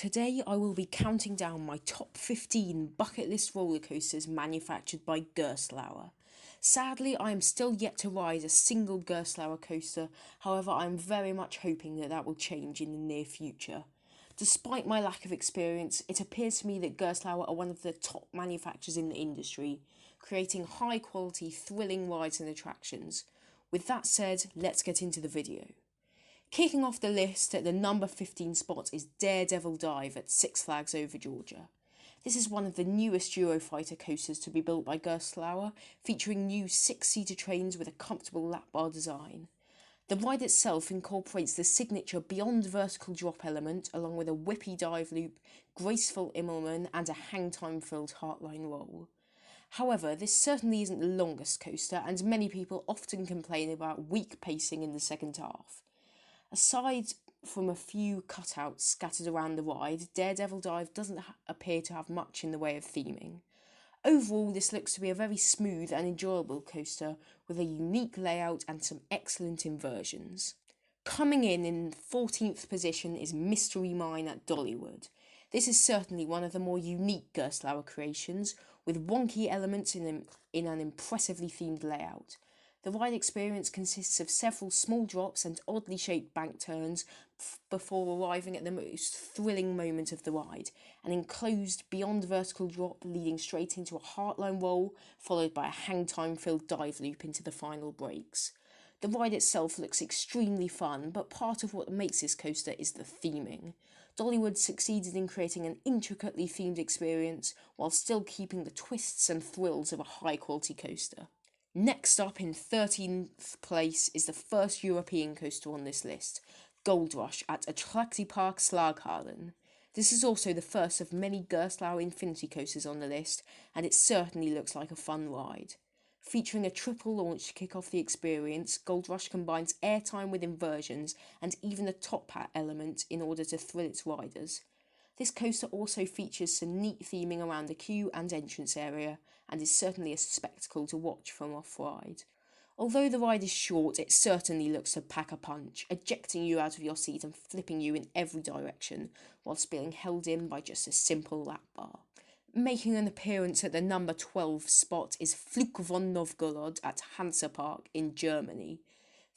Today I will be counting down my top 15 bucket list roller coasters manufactured by Gerstlauer. Sadly, I am still yet to ride a single Gerstlauer coaster, however I am very much hoping that will change in the near future. Despite my lack of experience, it appears to me that Gerstlauer are one of the top manufacturers in the industry, creating high quality, thrilling rides and attractions. With that said, let's get into the video. Kicking off the list at the number 15 spot is Daredevil Dive at Six Flags Over Georgia. This is one of the newest Eurofighter coasters to be built by Gerstlauer, featuring new 6-seater trains with a comfortable lap bar design. The ride itself incorporates the signature beyond vertical drop element along with a whippy dive loop, graceful Immelman and a hang-time-filled heartline roll. However, this certainly isn't the longest coaster, and many people often complain about weak pacing in the second half. Aside from a few cutouts scattered around the ride, Daredevil Dive doesn't appear to have much in the way of theming. Overall, this looks to be a very smooth and enjoyable coaster with a unique layout and some excellent inversions. Coming in 14th position is Mystery Mine at Dollywood. This is certainly one of the more unique Gerstlauer creations, with wonky elements in an impressively themed layout. The ride experience consists of several small drops and oddly shaped bank turns before arriving at the most thrilling moment of the ride, an enclosed beyond vertical drop leading straight into a heartline roll, followed by a hang-time-filled dive loop into the final breaks. The ride itself looks extremely fun, but part of what makes this coaster is the theming. Dollywood succeeded in creating an intricately themed experience while still keeping the twists and thrills of a high-quality coaster. Next up in 13th place is the first European coaster on this list, Gold Rush at Attractiepark Slagharen. This is also the first of many Gerstlauer Infinity coasters on the list, and it certainly looks like a fun ride. Featuring a triple launch to kick off the experience, Gold Rush combines airtime with inversions and even a top hat element in order to thrill its riders. This coaster also features some neat theming around the queue and entrance area, and is certainly a spectacle to watch from off-ride. Although the ride is short, it certainly looks to pack a punch, ejecting you out of your seat and flipping you in every direction, whilst being held in by just a simple lap bar. Making an appearance at the number 12 spot is Fluch von Novgorod at Hansa Park in Germany.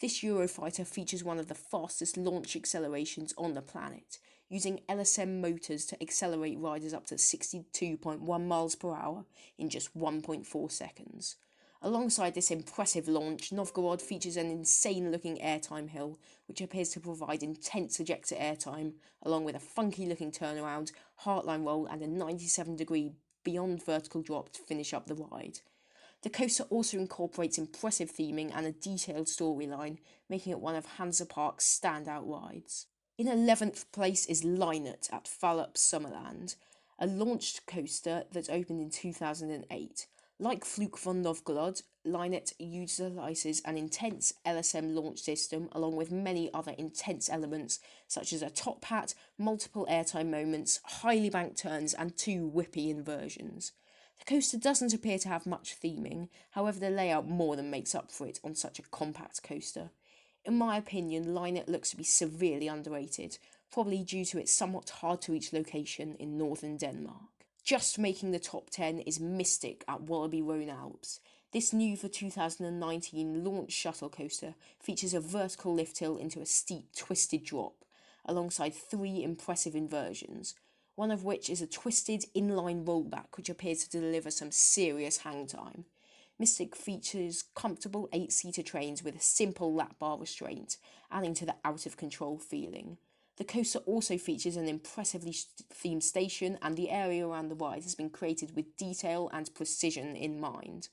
This Eurofighter features one of the fastest launch accelerations on the planet, using LSM motors to accelerate riders up to 62.1 miles per hour in just 1.4 seconds. Alongside this impressive launch, Novgorod features an insane-looking airtime hill, which appears to provide intense ejector airtime, along with a funky-looking turnaround, heartline roll and a 97-degree beyond vertical drop to finish up the ride. The coaster also incorporates impressive theming and a detailed storyline, making it one of Hansa Park's standout rides. In 11th place is Lynet at Fårup, Sommerland, a launched coaster that opened in 2008. Like Fluch von Novgorod, Lynet utilises an intense LSM launch system along with many other intense elements such as a top hat, multiple airtime moments, highly banked turns and 2 whippy inversions. The coaster doesn't appear to have much theming, however the layout more than makes up for it on such a compact coaster. In my opinion, Lynet looks to be severely underrated, probably due to its somewhat hard-to-reach location in northern Denmark. Just making the top 10 is Mystic at Wallaby Rhone Alps. This new for 2019 launch shuttle coaster features a vertical lift hill into a steep twisted drop, alongside 3 impressive inversions, one of which is a twisted inline rollback which appears to deliver some serious hang time. Mystic features comfortable 8-seater trains with a simple lap bar restraint, adding to the out-of-control feeling. The coaster also features an impressively themed station, and the area around the ride has been created with detail and precision in mind.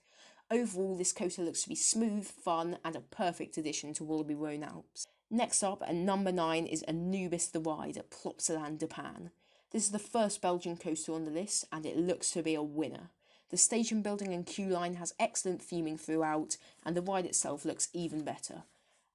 Overall, this coaster looks to be smooth, fun, and a perfect addition to Wallaby Rhone Alps. Next up, at number 9, is Anubis the Ride at Plopsaland, Japan. This is the first Belgian coaster on the list, and it looks to be a winner. The station building and queue line has excellent theming throughout, and the ride itself looks even better.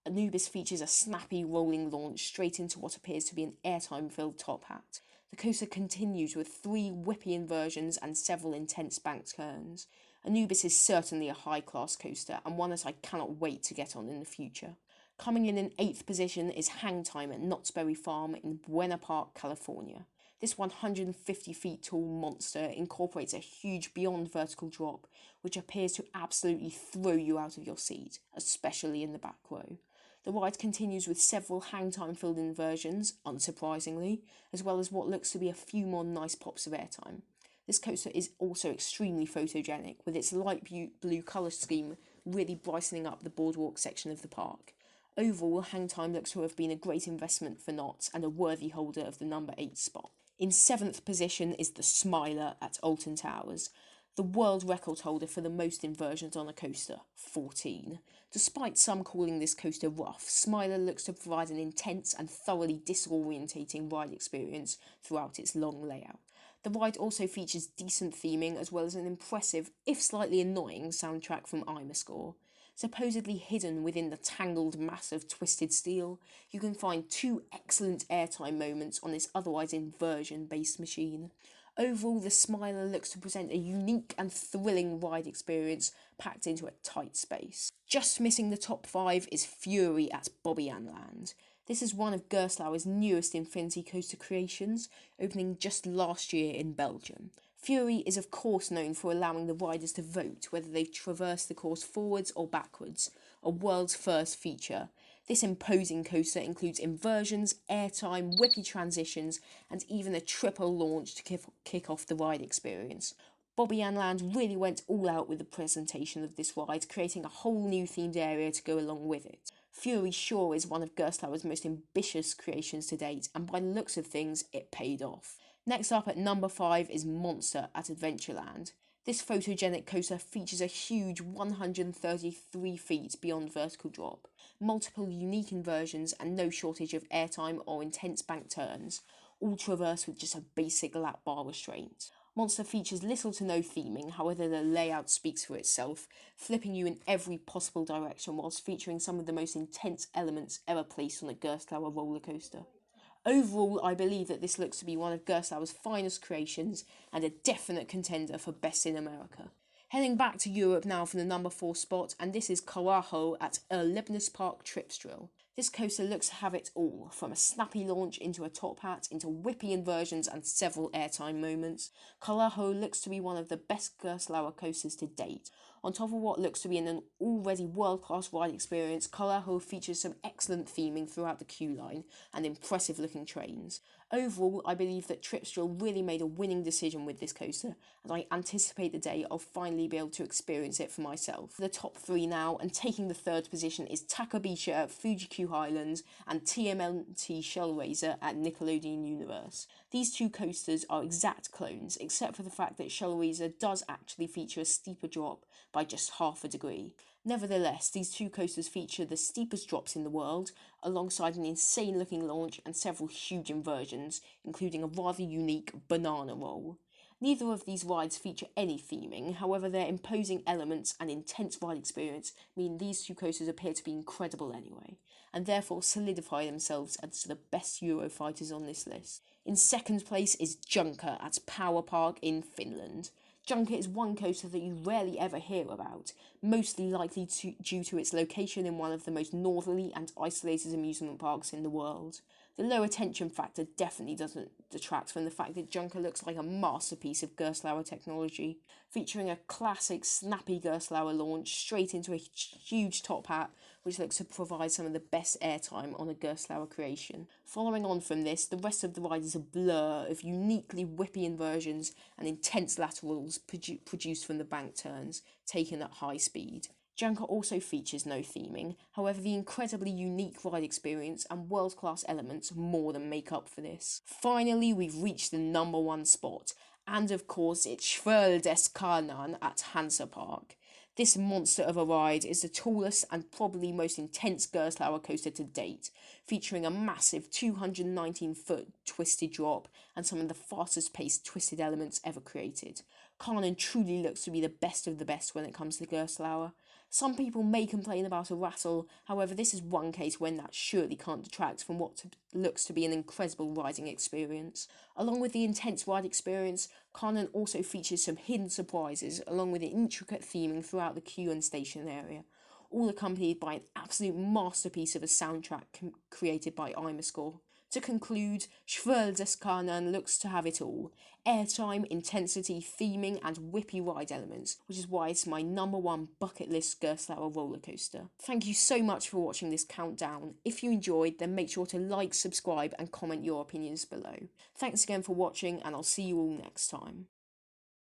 Anubis features a snappy rolling launch straight into what appears to be an airtime-filled top hat. The coaster continues with 3 whippy inversions and several intense banked turns. Anubis is certainly a high-class coaster and one that I cannot wait to get on in the future. Coming in 8th position is Hangtime at Knott's Berry Farm in Buena Park, California. This 150 feet tall monster incorporates a huge beyond vertical drop, which appears to absolutely throw you out of your seat, especially in the back row. The ride continues with several hang-time filled inversions, unsurprisingly, as well as what looks to be a few more nice pops of airtime. This coaster is also extremely photogenic, with its light blue colour scheme really brightening up the boardwalk section of the park. Overall, Hangtime looks to have been a great investment for Knott and a worthy holder of the number 8 spot. In 7th position is the Smiler at Alton Towers, the world record holder for the most inversions on a coaster, 14. Despite some calling this coaster rough, Smiler looks to provide an intense and thoroughly disorientating ride experience throughout its long layout. The ride also features decent theming as well as an impressive, if slightly annoying, soundtrack from Imascore. Supposedly hidden within the tangled mass of twisted steel, you can find 2 excellent airtime moments on this otherwise inversion-based machine. Overall, the Smiler looks to present a unique and thrilling ride experience packed into a tight space. Just missing the top 5 is Fury at Bobbejaanland. This is one of Gerstlauer's newest Infinity Coaster creations, opening just last year in Belgium. Fury is of course known for allowing the riders to vote whether they traverse the course forwards or backwards, a world's first feature. This imposing coaster includes inversions, airtime, whippy transitions, and even a triple launch to kick off the ride experience. Bobbejaanland really went all out with the presentation of this ride, creating a whole new themed area to go along with it. Fury sure is one of Gerstlauer's most ambitious creations to date, and by the looks of things, it paid off. Next up at number 5 is Monster at Adventureland. This photogenic coaster features a huge 133 feet beyond vertical drop, multiple unique inversions and no shortage of airtime or intense bank turns, all traversed with just a basic lap bar restraint. Monster features little to no theming, however the layout speaks for itself, flipping you in every possible direction whilst featuring some of the most intense elements ever placed on a Gerstlauer roller coaster. Overall, I believe that this looks to be one of Gerstlauer's finest creations and a definite contender for Best in America. Heading back to Europe now for the number 4 spot, and this is Karacho at Erlebnispark Tripsdrill. This coaster looks to have it all, from a snappy launch into a top hat, into whippy inversions and several airtime moments. Karacho looks to be one of the best Gerstlauer coasters to date. On top of what looks to be an already world-class ride experience, Karacho features some excellent theming throughout the queue line and impressive-looking trains. Overall, I believe that Tripsdrill really made a winning decision with this coaster, and I anticipate the day I'll finally be able to experience it for myself. The top 3 now, and taking the 3rd position is Takabisha at Fuji-Q Highlands and TMMT Shellraiser at Nickelodeon Universe. These 2 coasters are exact clones, except for the fact that Shellraiser does actually feature a steeper drop by just half a degree. Nevertheless, these 2 coasters feature the steepest drops in the world, alongside an insane looking launch and several huge inversions, including a rather unique banana roll. Neither of these rides feature any theming, however their imposing elements and intense ride experience mean these 2 coasters appear to be incredible anyway, and therefore solidify themselves as the best Eurofighters on this list. In 2nd place is Junker at Power Park in Finland. Junker is one coaster that you rarely ever hear about, mostly likely due to its location in one of the most northerly and isolated amusement parks in the world. The low attention factor definitely doesn't detract from the fact that Junker looks like a masterpiece of Gerstlauer technology, featuring a classic snappy Gerstlauer launch straight into a huge top hat, which looks to provide some of the best airtime on a Gerstlauer creation. Following on from this, the rest of the ride is a blur of uniquely whippy inversions and intense laterals produced from the bank turns, taken at high speed. Junker also features no theming, however the incredibly unique ride experience and world-class elements more than make up for this. Finally, we've reached the number 1 spot, and of course it's Schwirl des Karnan at Hansa Park. This monster of a ride is the tallest and probably most intense Gerstlauer coaster to date, featuring a massive 219-foot twisted drop and some of the fastest paced twisted elements ever created. Karnan truly looks to be the best of the best when it comes to Gerstlauer. Some people may complain about a rattle, however this is one case when that surely can't detract from what looks to be an incredible riding experience. Along with the intense ride experience, Karnan also features some hidden surprises along with intricate theming throughout the queue and station area. all accompanied by an absolute masterpiece of a soundtrack created by Imascore. To conclude, Schwirl des Kanan looks to have it all: airtime, intensity, theming, and whippy ride elements, which is why it's my #1 bucket list Gerstlauer roller coaster. Thank you so much for watching this countdown. If you enjoyed, then make sure to like, subscribe, and comment your opinions below. Thanks again for watching, and I'll see you all next time.